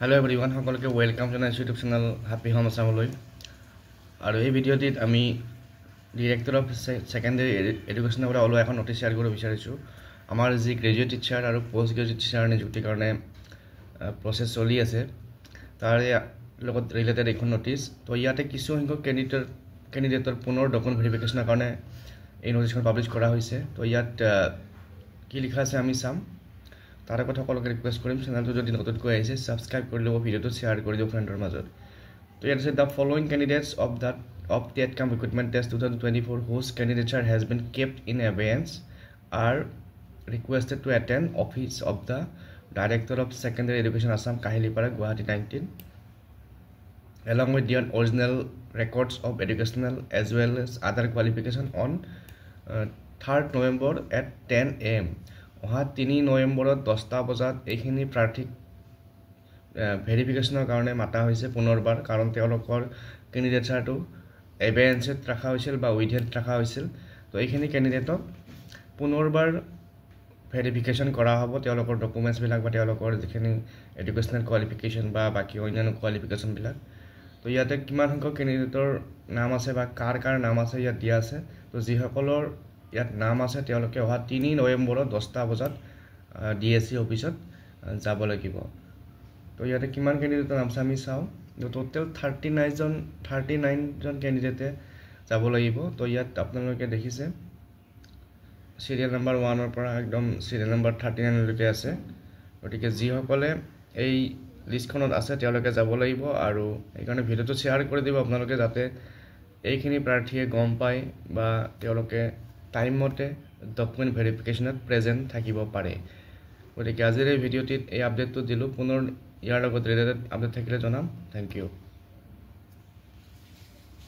Hello everyone, সকলকে welcome জনাইছো YouTube channel Happy Home Assembly আৰু এই ভিডিঅ'টিত আমি ডিৰেক্টৰ অফ সেকেন্ডাৰী এডুকেশ্যনৰ পৰা ওলোৱা এখন নটিচ শ্বেয়াৰ কৰিব বিচাৰিছো আমাৰ যি গ্ৰেজুৱেট টিচাৰ আৰু পোষ্ট গ্ৰেজুৱেট টিচাৰ নিযুক্তিৰ কাৰণে প্ৰচেছ চলি আছে তাৰ লগত ৰিলেটেড এখন নটিচ তো ইয়াতে কিছু সংখ্যক ক্যান্ডিডেটৰ পুনৰ ডকুমেন্ট ভেৰিফিকেশ্যনৰ কাৰণে এই নটিচখন পাব্লিছ কৰা হৈছে তো ইয়াত কি লিখা আছে আমি চাম তাৰ কথা সকলকে ৰিকোয়েস্ট কৰিম চ্যানেলটো যদি নতুনকৈ আহিছে সাবস্ক্ৰাইব কৰি লব ভিডিওটো শেয়াৰ কৰি দিও ফ্ৰেণ্ডৰ মাজত তো ইয়াত আছে the following candidates of the TETCAM recruitment test 2024 whose candidature has been kept in abeyance are requested to attend office of the Director of Secondary Education Assam Kahilipara Guwahati 19 along with their original records of educational as well as other qualification on 3rd November at 10 AM অহা 3 নৱেম্বৰত 10টা বজাত এইখিনি প্ৰাৰ্থিক ভেৰিফিকেশ্যনৰ কাৰণে মাতা হৈছে পুনৰবাৰ কাৰণ তেওঁলোকৰ ক্যান্ডিডেটছাৰটো এবেন্সত ৰাখা হৈছিল বা উইথহেড ৰাখা হৈছিল তো এইখিনি ক্যান্ডিডেটক পুনৰবাৰ ভেৰিফিকেশ্যন কৰা হ'ব তেওঁলোকৰ ডকুমেন্টছ বিলাক বা তেওঁলোকৰ যিখিনি এডুকেশ্যনেল কোৱালিফিকেশ্যন বা বাকি অন্যান্য কোৱালিফিকেশ্যন বিলাক তো ইয়াতে কিমান সংখ্যক ক্যান্ডিডেটৰ নাম আছে বা কাৰ নাম আছে ইয়াত দিয়া আছে তো যিসকলৰ ইয়াত নাম আছে তেওঁলোকে অহা 3 নৱেম্বৰত 10টা বজাত ডিএসসি অফিসত যাব লাগিব তো ইয়াতে কিমান ক্যান্ডিডেটৰ নাম আমি চাও টোটাল 39 জন ক্যান্ডিডেটে যাব লাগিব তো ইয়াত আপোনালোকে দেখিছে সিরিয়াল নাম্বার 1 ৰ পৰা একদম সিরিয়াল নাম্বার 39 লৈকে আছে গতিকে যিসকলে এই লিষ্টখনত আছে তেওঁলোকে যাব লাগিব আৰু এইকাৰণে ভিডিওটো শেয়াৰ কৰি দিব আপোনালোকে যাতে এইখিনি প্ৰাৰ্থীয়ে গম পায় বা তেওঁলোকে টাইম মতে ডকুমেন্ট ভেৰিফিকেশ্যনত প্ৰেজেন্ট থাকিব পাৰে গতিকে আজিৰ এই ভিডিওটিত এই আপডেটটো দিলো পুনৰ ইয়াৰ লগত ৰিলেটেড আপডেট থাকিলে জনাম থ্যাংক ইউ